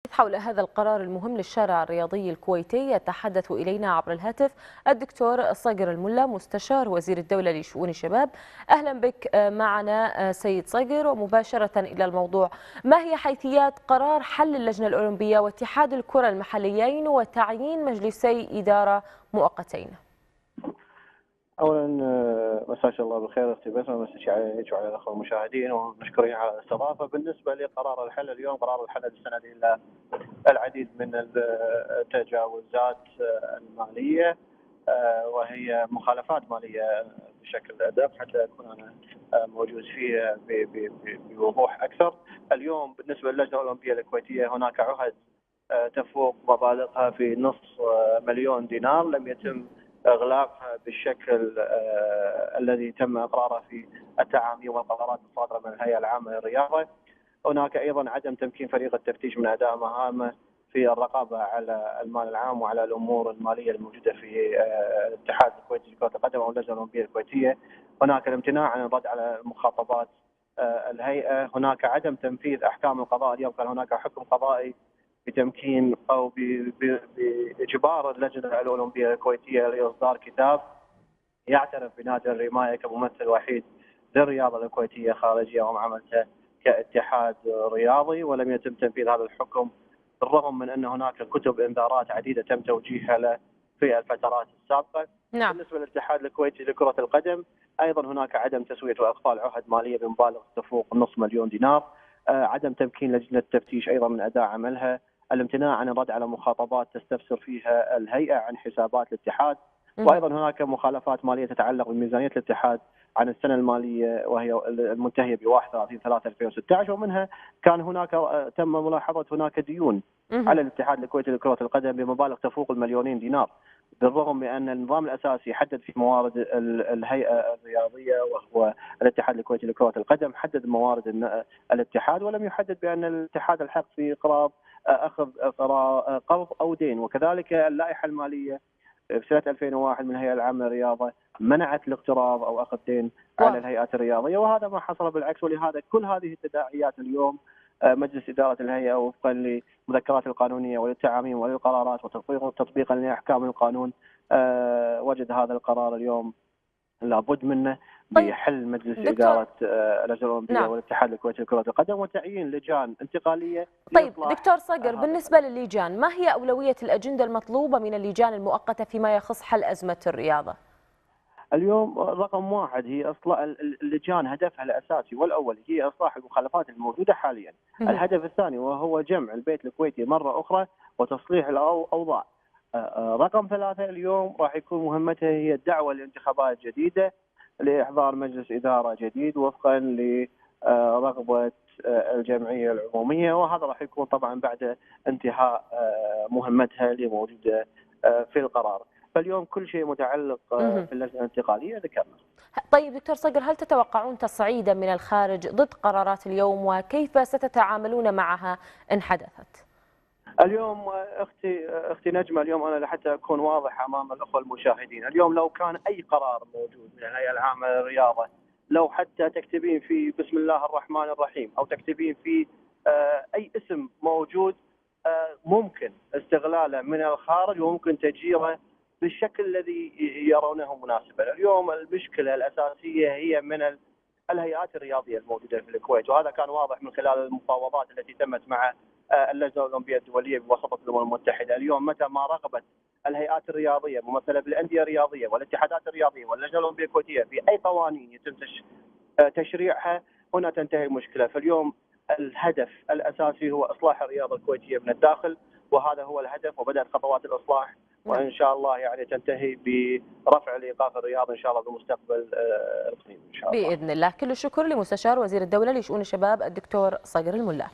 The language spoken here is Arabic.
حول هذا القرار المهم للشارع الرياضي الكويتي يتحدث إلينا عبر الهاتف الدكتور صقر الملا مستشار وزير الدولة لشؤون الشباب. أهلا بك معنا سيد صقر، ومباشرة إلى الموضوع. ما هي حيثيات قرار حل اللجنة الأولمبية واتحاد الكرة المحليين وتعيين مجلسي إدارة مؤقتين؟ اولا مساك الله بالخير اختي بسمه، مساك عليك وعلى الاخوه المشاهدين ومشكورين على الاستضافه. بالنسبه لقرار الحل اليوم، قرار الحل يستند الى العديد من التجاوزات الماليه وهي مخالفات ماليه بشكل ادق، حتى اكون انا موجود فيها بوضوح اكثر. اليوم بالنسبه للجنه الاولمبيه الكويتيه هناك عهد تفوق مبالغها في نصف مليون دينار لم يتم اغلاقها بالشكل الذي تم اقراره في التعاميم والقرارات الصادره من الهيئه العامه للرياضه. هناك ايضا عدم تمكين فريق التفتيش من اداء مهامه في الرقابه على المال العام وعلى الامور الماليه الموجوده في الاتحاد الكويتي لكره القدم او اللجنه الاولمبيه الكويتيه. هناك الامتناع عن الرد على مخاطبات الهيئه. هناك عدم تنفيذ احكام القضاء. اليوم كان هناك حكم قضائي بتمكين او باجبار اللجنه الاولمبيه الكويتيه لاصدار كتاب يعترف بنادي الرمايه كممثل وحيد للرياضه الكويتيه خارجيه ومعاملته كاتحاد رياضي، ولم يتم تنفيذ هذا الحكم بالرغم من ان هناك كتب انذارات عديده تم توجيهها له في الفترات السابقه. نعم. بالنسبه للاتحاد الكويتي لكره القدم ايضا هناك عدم تسويه واقفال عهد ماليه بمبالغ تفوق نصف مليون دينار، عدم تمكين لجنه التفتيش ايضا من اداء عملها، الامتناع عن الرد على مخاطبات تستفسر فيها الهيئه عن حسابات الاتحاد، وايضا هناك مخالفات ماليه تتعلق بميزانيه الاتحاد عن السنه الماليه وهي المنتهيه ب 31/3/2016، ومنها كان هناك تم ملاحظه هناك ديون على الاتحاد الكويتي لكره القدم بمبالغ تفوق المليونين دينار، بالرغم من ان النظام الاساسي حدد في موارد الهيئه الرياضيه وهو الاتحاد الكويتي لكره القدم، حدد موارد الاتحاد ولم يحدد بان الاتحاد الحق في اقراض اخذ قرض او دين. وكذلك اللائحه الماليه في سنه 2001 من الهيئه العامه للرياضه منعت الاقتراض او اخذ دين على الهيئات الرياضيه، وهذا ما حصل بالعكس. ولهذا كل هذه التداعيات اليوم مجلس اداره الهيئه وفقا للمذكرات القانونيه وللتعاميم وللقرارات وتطبيقا لاحكام القانون وجد هذا القرار اليوم لابد منه بحل مجلس اداره اللجنه الاولمبيه نعم. والاتحاد الكويتي لكره القدم وتعيين لجان انتقاليه. طيب دكتور صقر، بالنسبه للجان، ما هي اولويه الاجنده المطلوبه من اللجان المؤقته فيما يخص حل ازمه الرياضه؟ اليوم رقم واحد هي اصلاح اللجان، هدفها الاساسي والاول هي اصلاح المخالفات الموجوده حاليا. الهدف الثاني وهو جمع البيت الكويتي مره اخرى وتصليح الاوضاع. رقم ثلاثه اليوم راح يكون مهمتها هي الدعوه لانتخابات جديده لاحضار مجلس اداره جديد وفقا لرغبه الجمعيه العموميه، وهذا راح يكون طبعا بعد انتهاء مهمتها اللي موجوده في القرار. فاليوم كل شيء متعلق في اللجنه الانتقاليه ذكرنا. طيب دكتور صقر، هل تتوقعون تصعيدا من الخارج ضد قرارات اليوم، وكيف ستتعاملون معها ان حدثت؟ اليوم اختي نجمه، اليوم انا حتى اكون واضح امام الاخوه المشاهدين، اليوم لو كان اي قرار موجود من الهيئه العامه للرياضه، لو حتى تكتبين فيه بسم الله الرحمن الرحيم او تكتبين فيه اي اسم موجود، ممكن استغلاله من الخارج وممكن تجيره بالشكل الذي يرونه مناسبا. اليوم المشكله الاساسيه هي من الهيئات الرياضيه الموجوده في الكويت، وهذا كان واضح من خلال المفاوضات التي تمت مع اللجنه الاولمبيه الدوليه بواسطه الامم المتحده. اليوم متى ما رغبت الهيئات الرياضيه ممثله بالانديه الرياضيه والاتحادات الرياضيه واللجنه الاولمبيه الكويتيه في اي قوانين يتم تشريعها، هنا تنتهي المشكله. فاليوم الهدف الاساسي هو اصلاح الرياضه الكويتيه من الداخل، وهذا هو الهدف، وبدات خطوات الاصلاح وان شاء الله يعني تنتهي برفع الايقاف الرياضي ان شاء الله بالمستقبل القريب ان شاء الله. باذن الله. كل الشكر لمستشار وزير الدوله لشؤون الشباب الدكتور صقر الملا.